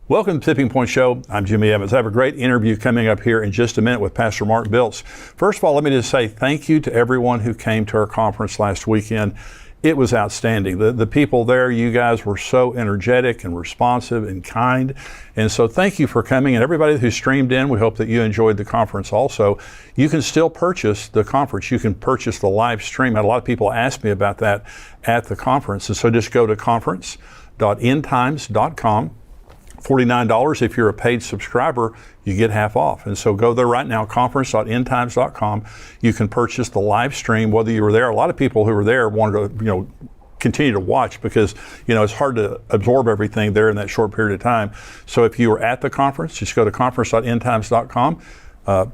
Welcome to Tipping Point Show. I'm Jimmy Evans. I have a great interview coming up here in just a minute with Pastor Mark Biltz. First of all, let me just say thank you to everyone who came to our conference last weekend. It was outstanding. The people there, you guys were so energetic and responsive and kind. And so thank you for coming. And everybody who streamed in, we hope that you enjoyed the conference also. You can still purchase the conference. You can purchase the live stream. I had a lot of people ask me about that at the conference. And so just go to conference.endtimes.com. $49. If you're a paid subscriber, you get half off. And so go there right now, conference.endtimes.com. You can purchase the live stream, whether you were there. A lot of people who were there wanted to, continue to watch because, it's hard to absorb everything there in that short period of time. So if you were at the conference, just go to conference.endtimes.com.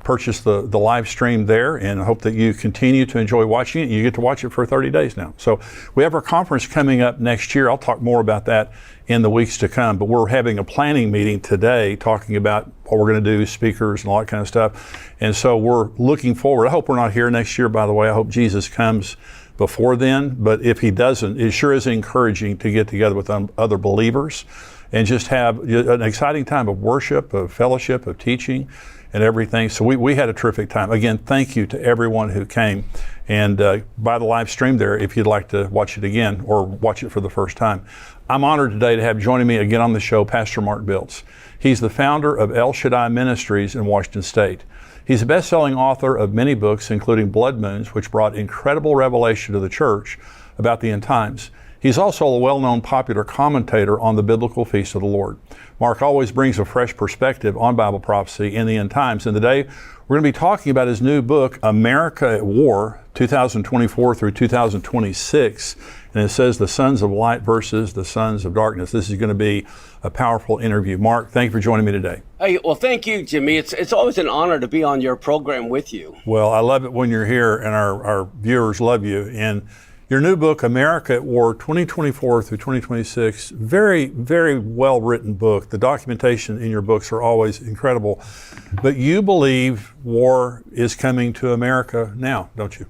Purchase the live stream there, and I hope that you continue to enjoy watching it. You get to watch it for 30 days now. So we have our conference coming up next year. I'll talk more about that in the weeks to come, but we're having a planning meeting today talking about what we're going to do, speakers and all that kind of stuff. And so we're looking forward. I hope we're not here next year, by the way. I hope Jesus comes before then, but if he doesn't, it sure is encouraging to get together with other believers and just have an exciting time of worship, of fellowship, of teaching, and everything. So we had a terrific time. Again, thank you to everyone who came. And by the live stream there, if you'd like to watch it again or watch it for the first time. I'm honored today to have joining me again on the show, Pastor Mark Biltz. He's the founder of El Shaddai Ministries in Washington State. He's a best-selling author of many books, including Blood Moons, which brought incredible revelation to the church about the end times. He's also a well-known popular commentator on the biblical feast of the Lord. Mark always brings a fresh perspective on Bible prophecy in the end times. And today, we're going to be talking about his new book, America at War, 2024 through 2026. And it says the sons of light versus the sons of darkness. This is going to be a powerful interview. Mark, thank you for joining me today. Hey, well, thank you, Jimmy. It's always an honor to be on your program with you. Well, I love it when you're here, and our viewers love you. And your new book, America at War, 2024 through 2026, very, very well-written book. The documentation in your books are always incredible. But you believe war is coming to America now, don't you?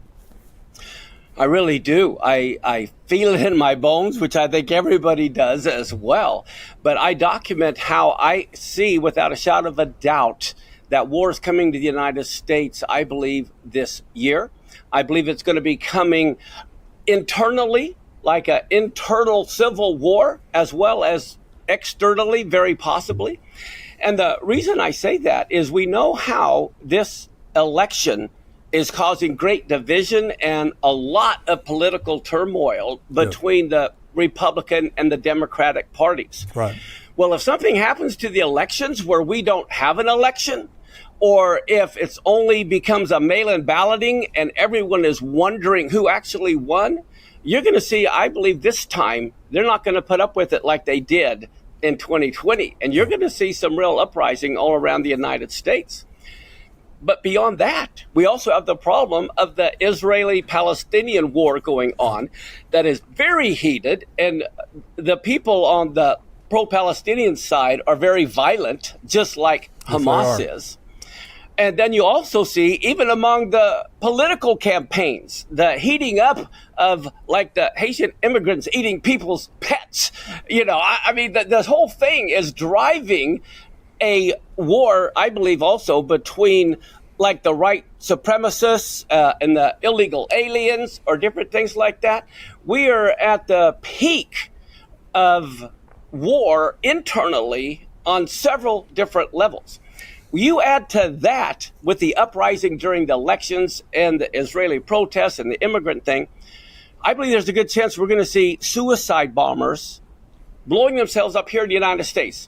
I really do. I feel it in my bones, which I think everybody does as well. But I document how I see, without a shadow of a doubt, that war is coming to the United States, I believe, this year. I believe it's going to be coming internally, like an internal civil war, as well as externally, very possibly. And the reason I say that is we know how this election is causing great division and a lot of political turmoil between the Republican and the Democratic parties. Right. Well, if something happens to the elections where we don't have an election, or if it's only becomes a mail-in balloting and everyone is wondering who actually won, you're going to see, I believe this time, they're not going to put up with it like they did in 2020. And you're going to see some real uprising all around the United States. But beyond that, we also have the problem of the Israeli-Palestinian war going on that is very heated. And the people on the pro-Palestinian side are very violent, just like Hamas is. And then you also see, even among the political campaigns, the heating up of like the Haitian immigrants eating people's pets. I mean, this whole thing is driving a war, I believe, also between like the right supremacists and the illegal aliens or different things like that. We are at the peak of war internally on several different levels. You add to that with the uprising during the elections and the Israeli protests and the immigrant thing, I believe there's a good chance we're going to see suicide bombers blowing themselves up here in the United States.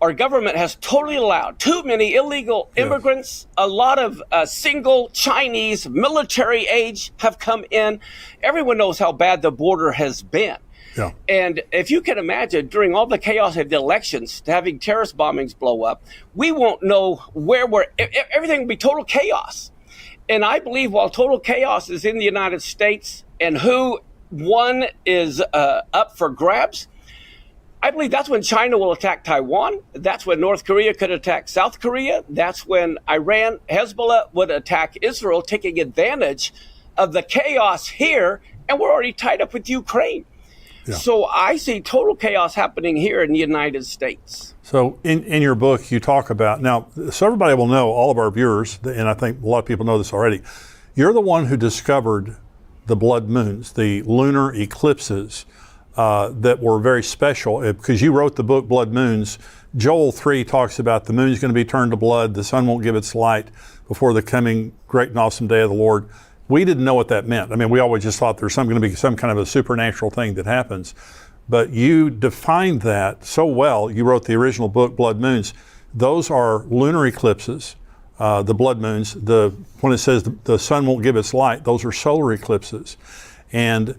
Our government has totally allowed too many illegal immigrants. A lot of single Chinese military age have come in. Everyone knows how bad the border has been. Yeah. And if you can imagine, during all the chaos of the elections, to having terrorist bombings blow up, we won't know where everything will be total chaos. And I believe while total chaos is in the United States and who won is up for grabs, I believe that's when China will attack Taiwan. That's when North Korea could attack South Korea. That's when Iran, Hezbollah would attack Israel, taking advantage of the chaos here. And we're already tied up with Ukraine. Yeah. So I see total chaos happening here in the United States. So in your book, you talk about, now, so everybody will know, all of our viewers, and I think a lot of people know this already, you're the one who discovered the blood moons, the lunar eclipses that were very special, because you wrote the book Blood Moons. Joel 3 talks about the moon's going to be turned to blood, the sun won't give its light before the coming great and awesome day of the Lord. We didn't know what that meant. I mean, we always just thought there's going to be some kind of a supernatural thing that happens. But you defined that so well. You wrote the original book, Blood Moons. Those are lunar eclipses, the blood moons. When it says the sun won't give its light, those are solar eclipses. And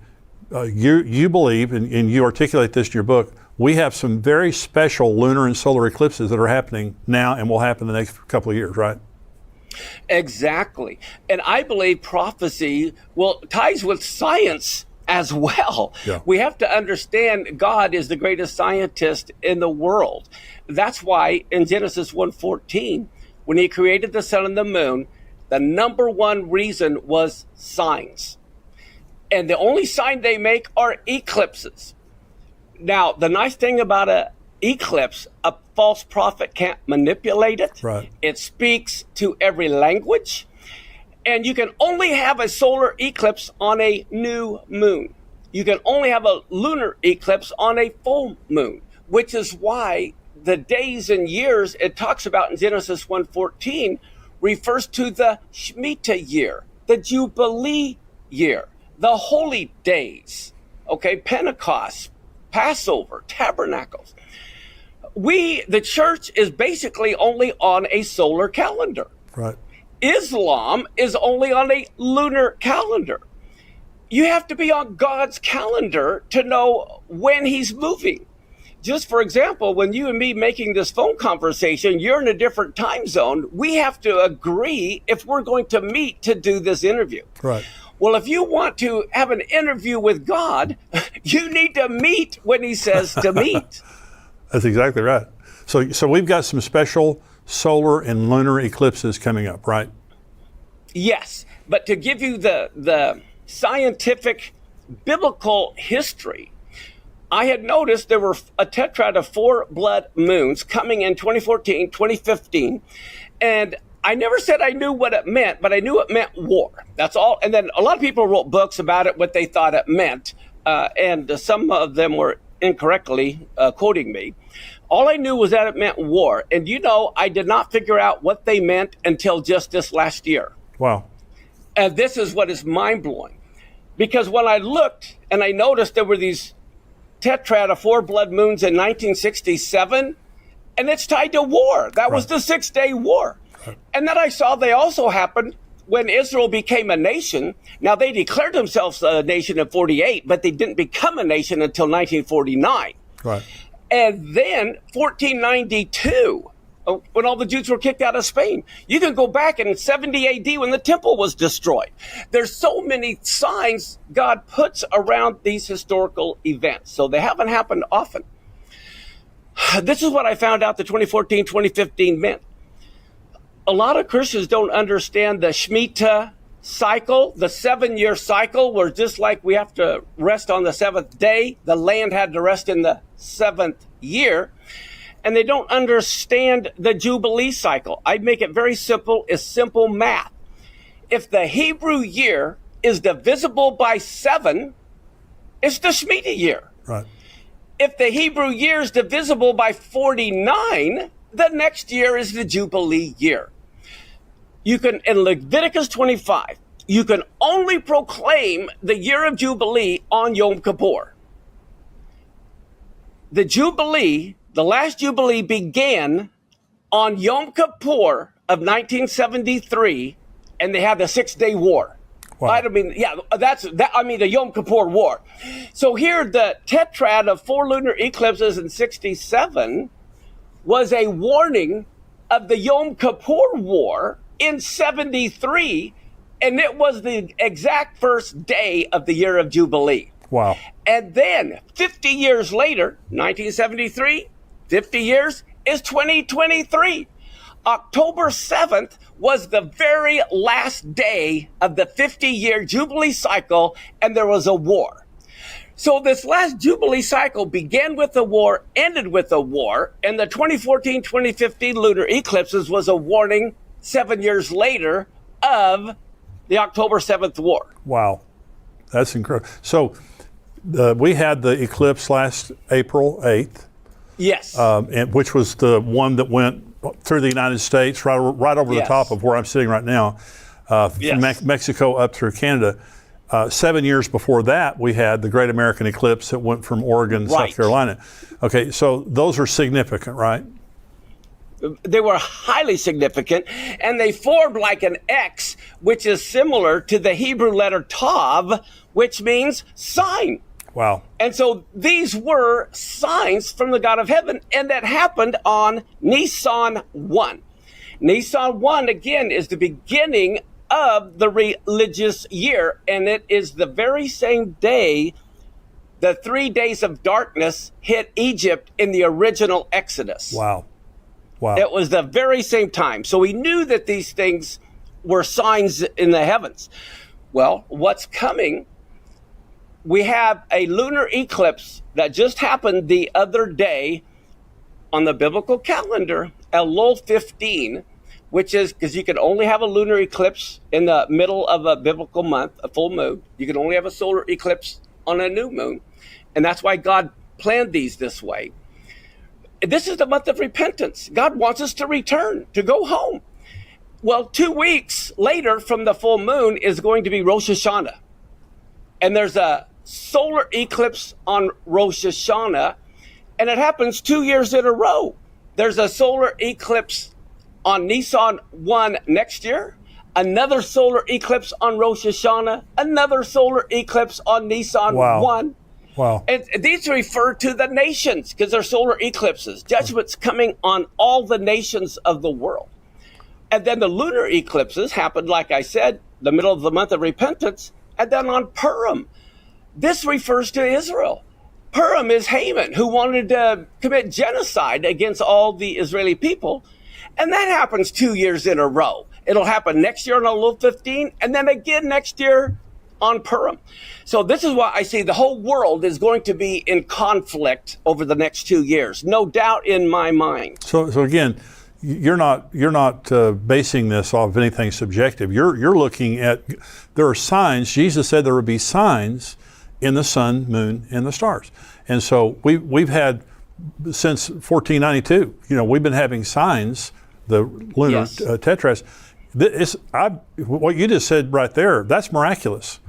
you believe, and you articulate this in your book, we have some very special lunar and solar eclipses that are happening now and will happen the next couple of years, right? Exactly. And I believe prophecy ties with science as well. Yeah. We have to understand God is the greatest scientist in the world. That's why in Genesis 1:14, when he created the sun and the moon, the number one reason was signs. And the only sign they make are eclipses. Now, the nice thing about an eclipse, a false prophet can't manipulate it. Right. It speaks to every language. And you can only have a solar eclipse on a new moon. You can only have a lunar eclipse on a full moon, which is why the days and years it talks about in Genesis 1:14 refers to the Shemitah year, the Jubilee year, the holy days, okay, Pentecost, Passover, Tabernacles. The church is basically only on a solar calendar. Right. Islam is only on a lunar calendar. You have to be on God's calendar to know when he's moving. Just for example, when you and me making this phone conversation, you're in a different time zone. We have to agree if we're going to meet to do this interview. Right. Well, if you want to have an interview with God, you need to meet when he says to meet. That's exactly right. So we've got some special solar and lunar eclipses coming up, right? Yes, but to give you the scientific biblical history, I had noticed there were a tetrad of 4 blood moons coming in 2014, 2015, and I never said I knew what it meant, but I knew it meant war. That's all. And then a lot of people wrote books about it, what they thought it meant, and some of them were incorrectly quoting me. All I knew was that it meant war. And I did not figure out what they meant until just this last year. Wow. And this is what is mind-blowing. Because when I looked and I noticed there were these tetrad of 4 blood moons in 1967, and it's tied to war. That was the 6-day war. Right. And then I saw they also happened when Israel became a nation. Now, they declared themselves a nation in 48, but they didn't become a nation until 1949. Right. And then 1492, when all the Jews were kicked out of Spain. You can go back in 70 AD when the temple was destroyed. There's so many signs God puts around these historical events. So they haven't happened often. This is what I found out the 2014, 2015 meant. A lot of Christians don't understand the Shemitah cycle, the 7-year cycle, where just like we have to rest on the 7th day, the land had to rest in the 7th year. And they don't understand the Jubilee cycle. I'd make it very simple. It's simple math. If the Hebrew year is divisible by 7, it's the Shemitah year. Right. If the Hebrew year is divisible by 49, the next year is the Jubilee year. You can, in Leviticus 25, you can only proclaim the year of Jubilee on Yom Kippur. The Jubilee, the last Jubilee began on Yom Kippur of 1973, and they had the 6-day war. Wow. The Yom Kippur War. So here, the tetrad of 4 lunar eclipses in 67 was a warning of the Yom Kippur War in 73, and it was the exact first day of the year of Jubilee. Wow. And then 50 years later, 1973, 50 years is 2023. October 7th was the very last day of the 50-year Jubilee cycle, and there was a war. So this last Jubilee cycle began with a war, ended with a war, and the 2014-2015 lunar eclipses was a warning 7 years later of the October 7th war. Wow. That's incredible. So we had the eclipse last April 8th. Yes. Which was the one that went through the United States, right over the top of where I'm sitting right now, from Mexico up through Canada. 7 years before that, we had the Great American Eclipse that went from Oregon, South Carolina. Okay, so those are significant, right? They were highly significant, and they formed like an X, which is similar to the Hebrew letter Tav, which means sign. Wow. And so these were signs from the God of heaven, and that happened on Nisan 1. Nisan 1, again, is the beginning of the religious year, and it is the very same day the 3 days of darkness hit Egypt in the original Exodus. Wow. Wow. It was the very same time. So we knew that these things were signs in the heavens. Well, what's coming? We have a lunar eclipse that just happened the other day on the biblical calendar, Elul 15, which is because you can only have a lunar eclipse in the middle of a biblical month, a full moon. You can only have a solar eclipse on a new moon. And that's why God planned these this way. This is the month of repentance. God wants us to return, to go home. Well, 2 weeks later from the full moon is going to be Rosh Hashanah. And there's a solar eclipse on Rosh Hashanah, and it happens 2 years in a row. There's a solar eclipse on Nisan 1 next year, another solar eclipse on Rosh Hashanah, another solar eclipse on Nisan 1. Wow. And these refer to the nations because they're solar eclipses. Judgment's coming on all the nations of the world. And then the lunar eclipses happened, like I said, the middle of the month of repentance, and then on Purim. This refers to Israel. Purim is Haman, who wanted to commit genocide against all the Israeli people. And that happens 2 years in a row. It'll happen next year on Elul 15, and then again next year on Purim. So this is why I say the whole world is going to be in conflict over the next 2 years. No doubt in my mind. So again, you're not basing this off of anything subjective. You're looking at, there are signs. Jesus said there would be signs in the sun, moon, and the stars. And so we've had, since 1492, we've been having signs, the lunar tetrads. What you just said right there, that's miraculous.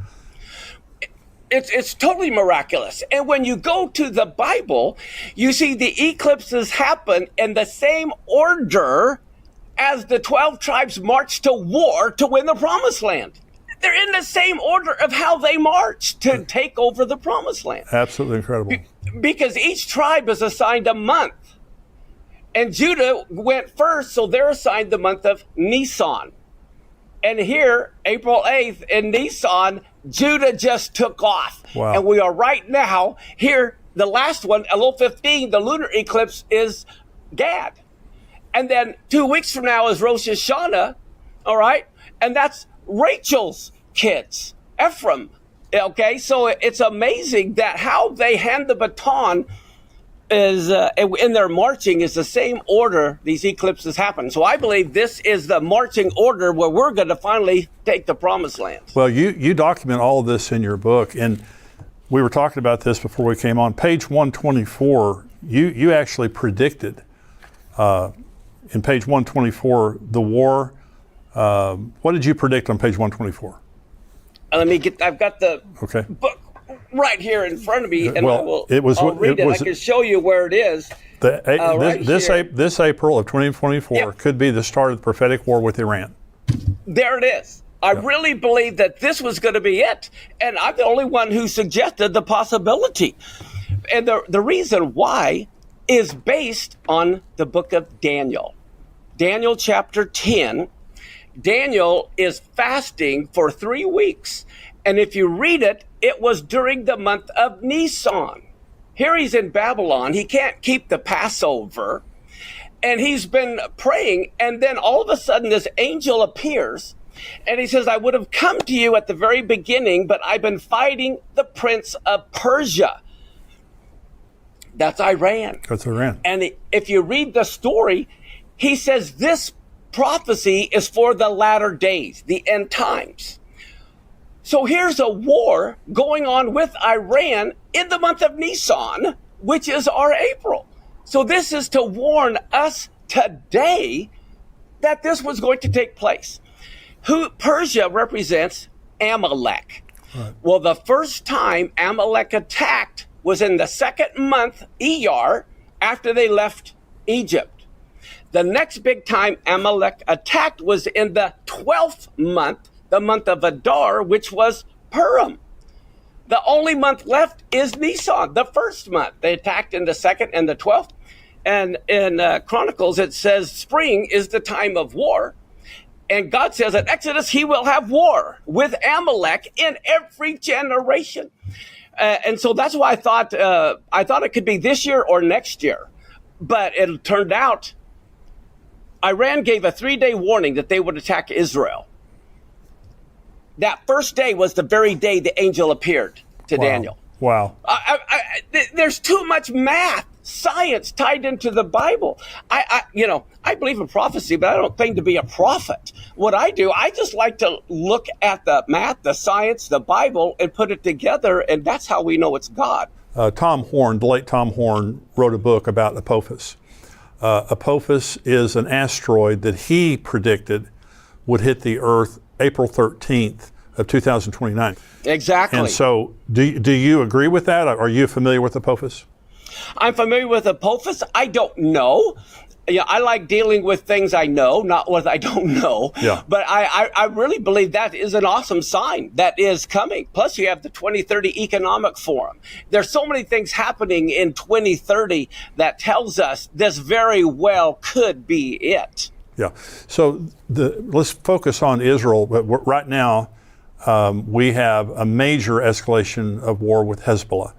It's totally miraculous. And when you go to the Bible, you see the eclipses happen in the same order as the 12 tribes marched to war to win the promised land. They're in the same order of how they marched to take over the promised land. Absolutely incredible. Because each tribe is assigned a month. And Judah went first, so they're assigned the month of Nisan. And here, April 8th in Nisan, Judah just took off. Wow. And we are right now, here, the last one, Elul 15, the lunar eclipse is Gad. And then 2 weeks from now is Rosh Hashanah, all right? And that's Rachel's kids, Ephraim, okay? So it's amazing that how they hand the baton is in their marching is the same order these eclipses happen. So I believe this is the marching order where we're going to finally take the promised land. Well, you document all of this in your book, and we were talking about this before we came on. Page 124, you actually predicted in page 124 the war. What did you predict on page 124? I've got the book right here in front of me, and I'll read it. I can show you where it is. This April of 2024 could be the start of the prophetic war with Iran. There it is. I really believe that this was going to be it, and I'm the only one who suggested the possibility. And the reason why is based on the book of Daniel. Daniel chapter 10. Daniel is fasting for 3 weeks. And if you read it, it was during the month of Nisan. Here he's in Babylon. He can't keep the Passover. And he's been praying. And then all of a sudden this angel appears And he says, I would have come to you at the very beginning, but I've been fighting the prince of Persia. That's Iran. That's Iran. And if you read the story, he says this prophecy is for the latter days, the end times. So here's a war going on with Iran in the month of Nisan, which is our April. So this is to warn us today that this was going to take place. Persia represents Amalek. Right. Well, the first time Amalek attacked was in the second month, Iyar, after they left Egypt. The next big time Amalek attacked was in the 12th month, the month of Adar, which was Purim. The only month left is Nisan, the first month. They attacked in the second and the 12th. And in Chronicles, it says spring is the time of war. And God says in Exodus, he will have war with Amalek in every generation. And so that's why I thought it could be this year or next year. But it turned out Iran gave a 3-day warning that they would attack Israel. That first day was the very day the angel appeared to Daniel. Wow. There's too much math, science tied into the Bible. I believe in prophecy, but I don't claim to be a prophet. What I do, I just like to look at the math, the science, the Bible, and put it together, and that's how we know it's God. Tom Horn, the late Tom Horn, wrote a book about Apophis. Apophis is an asteroid that he predicted would hit the Earth April 13th of 2029. Exactly. And so do you agree with that? Are you familiar with Apophis? I'm familiar with Apophis. I don't know. Yeah, I like dealing with things I know, not what I don't know. Yeah. But I really believe that is an awesome sign that is coming. Plus, you have the 2030 Economic Forum. There's so many things happening in 2030 that tells us this very well could be it. Yeah. So let's focus on Israel. But right now, we have a major escalation of war with Hezbollah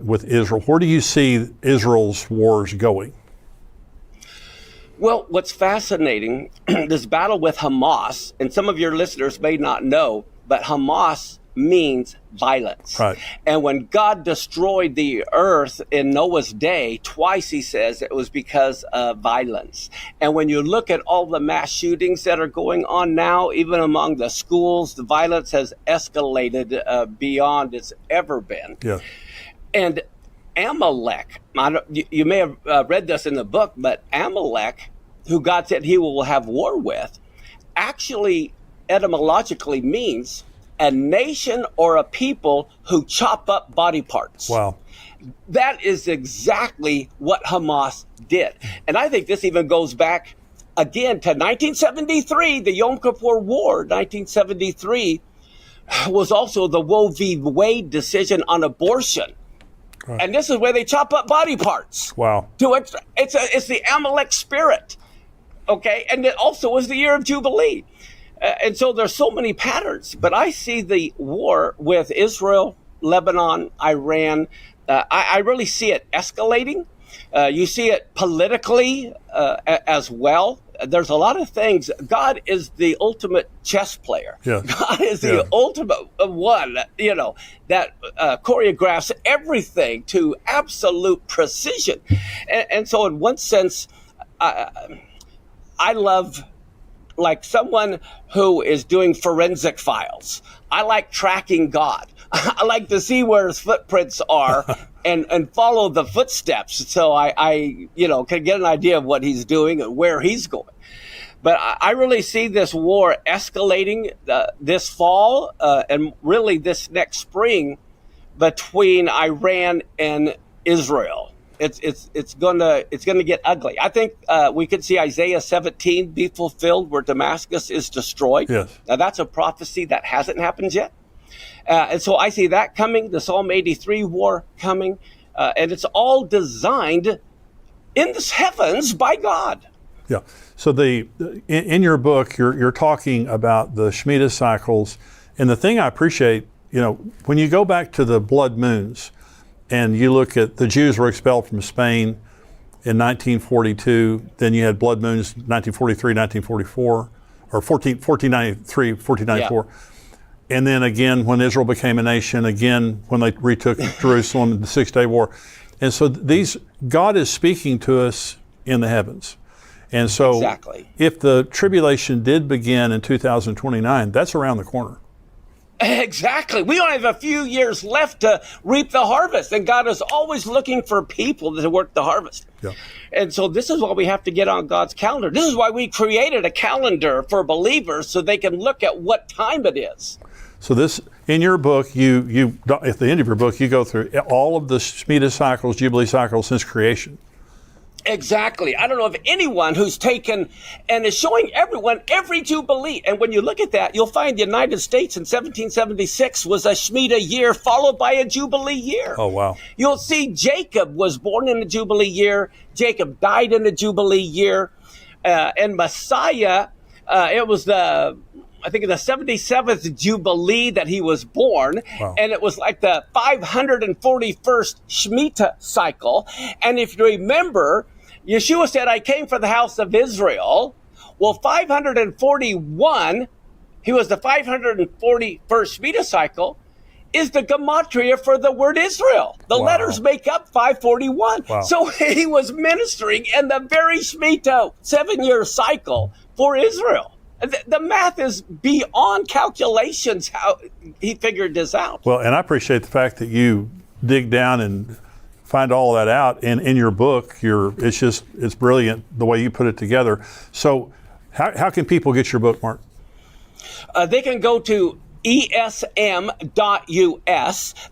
with Israel. Where do you see Israel's wars going? Well, what's fascinating, this battle with Hamas, and some of your listeners may not know, but Hamas means violence. Right. And when God destroyed the earth in Noah's day, twice he says it was because of violence. And when you look at all the mass shootings that are going on now, even among the schools, the violence has escalated beyond it's ever been. Yeah. And Amalek, you may have read this in the book, but Amalek, who God said he will have war with, actually etymologically means a nation or a people who chop up body parts. Wow. That is exactly what Hamas did. And I think this even goes back again to 1973, the Yom Kippur War. 1973 was also the Roe v. Wade decision on abortion. Right. And this is where they chop up body parts. Wow. It's the Amalek spirit. Okay. And it also was the year of Jubilee. And so there's so many patterns. But I see the war with Israel, Lebanon, Iran. I really see it escalating. You see it politically as well. There's a lot of things. God is the ultimate chess player. Yeah. God is the ultimate one, that choreographs everything to absolute precision. And so in one sense, I love, like someone who is doing forensic files. I like tracking God. I like to see where his footprints are and follow the footsteps so I can get an idea of what he's doing and where he's going. But I really see this war escalating this fall and really this next spring between Iran and Israel. It's gonna get ugly. I think we could see Isaiah 17 be fulfilled where Damascus is destroyed. Yes. Now that's a prophecy that hasn't happened yet. And so I see that coming, the Psalm 83 war coming, and it's all designed in the heavens by God. Yeah. So in your book, you're talking about the Shemitah cycles, and the thing I appreciate, when you go back to the blood moons, and you look at the Jews were expelled from Spain in 1942, then you had blood moons 1943, 1944, or 1493, 1494. And then again, when Israel became a nation, again, when they retook Jerusalem in the 6-Day War. And so God is speaking to us in the heavens. And so if the tribulation did begin in 2029, that's around the corner. Exactly. We only have a few years left to reap the harvest, and God is always looking for people to work the harvest. Yeah. And so this is why we have to get on God's calendar. This is why we created a calendar for believers so they can look at what time it is. So this, in your book, you at the end of your book, you go through all of the Shemitah cycles, Jubilee cycles since creation. Exactly. I don't know of anyone who's taken and is showing everyone every Jubilee. And when you look at that, you'll find the United States in 1776 was a Shemitah year followed by a Jubilee year. Oh, wow. You'll see Jacob was born in the Jubilee year. Jacob died in the Jubilee year. And Messiah, it was I think in the 77th Jubilee that he was born. Wow. And it was like the 541st Shemitah cycle. And if you remember, Yeshua said, I came for the house of Israel. Well, 541, he was the 541st Shemitah cycle, is the gematria for the word Israel. The letters make up 541. Wow. So he was ministering in the very Shemitah 7-year cycle for Israel. The math is beyond calculations how he figured this out. Well, and I appreciate the fact that you dig down and find all that out. And in your book, it's brilliant the way you put it together. So how can people get your book, Mark? They can go to esm.us.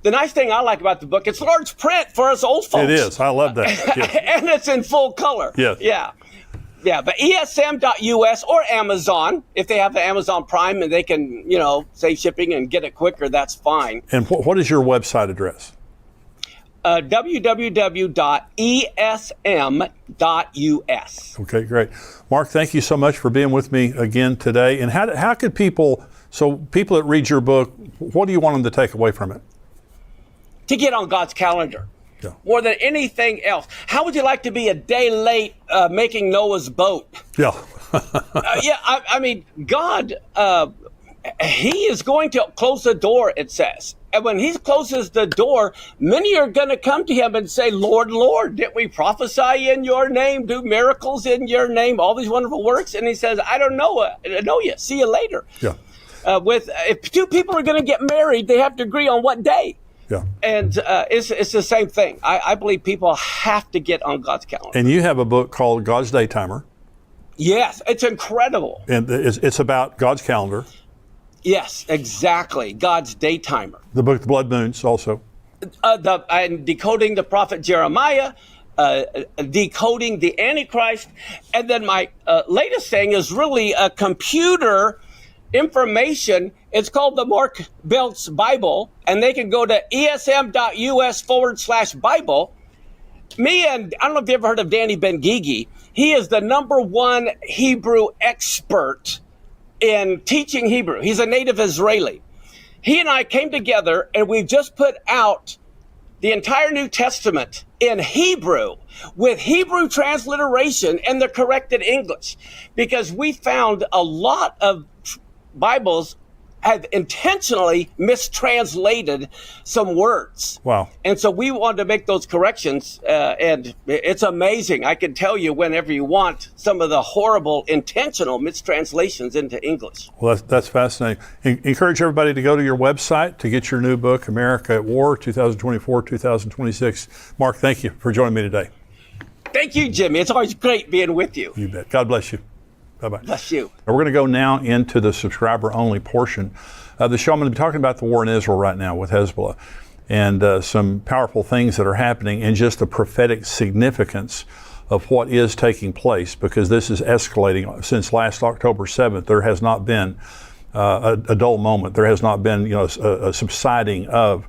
The nice thing I like about the book, it's large print for us old folks. It is. I love that. Yes. And it's in full color. Yes. Yeah. Yeah, but esm.us or Amazon, if they have the Amazon Prime and they can, save shipping and get it quicker, that's fine. And what is your website address? www.esm.us. Okay, great. Mark, thank you so much for being with me again today. And how could people that read your book, what do you want them to take away from it? To get on God's calendar. Yeah. More than anything else. How would you like to be a day late making Noah's boat? Yeah. I mean, God, he is going to close the door, it says. And when he closes the door, many are going to come to him and say, Lord, Lord, didn't we prophesy in your name, do miracles in your name, all these wonderful works? And he says, I don't know you. See you later. Yeah. If two people are going to get married, they have to agree on what day. Yeah. And it's the same thing. I believe people have to get on God's calendar. And you have a book called God's Day Timer. Yes, it's incredible. And it's about God's calendar. Yes, exactly. God's day timer. The book, The Blood Moons, also. And decoding the prophet Jeremiah, decoding the Antichrist. And then my latest thing is really a computer information. It's called the Mark Biltz Bible, and they can go to esm.us/Bible. Me and I don't know if you ever heard of Danny Ben-Gigi. He is the #1 Hebrew expert in teaching Hebrew. He's a native Israeli. He and I came together, and we've just put out the entire New Testament in Hebrew with Hebrew transliteration and the corrected English, because we found a lot of Bibles have intentionally mistranslated some words. Wow. And so we wanted to make those corrections, and it's amazing. I can tell you whenever you want some of the horrible intentional mistranslations into English. Well, that's fascinating. Encourage everybody to go to your website to get your new book, America at War, 2024-2026. Mark, thank you for joining me today. Thank you, Jimmy. It's always great being with you. You bet. God bless you. Bye-bye. Bless you. We're going to go now into the subscriber-only portion of the show. I'm going to be talking about the war in Israel right now with Hezbollah and some powerful things that are happening and just the prophetic significance of what is taking place, because this is escalating. Since last October 7th, there has not been a dull moment. There has not been a subsiding of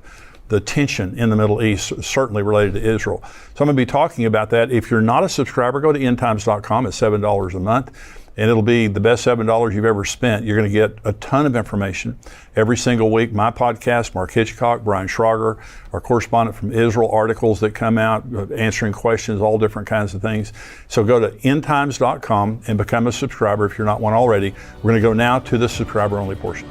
the tension in the Middle East, certainly related to Israel. So I'm going to be talking about that. If you're not a subscriber, go to endtimes.com. It's $7 a month. and it'll be the best $7 you've ever spent. You're going to get a ton of information every single week. My podcast, Mark Hitchcock, Brian Schrager, our correspondent from Israel, articles that come out, answering questions, all different kinds of things. So go to endtimes.com and become a subscriber if you're not one already. We're going to go now to the subscriber-only portion.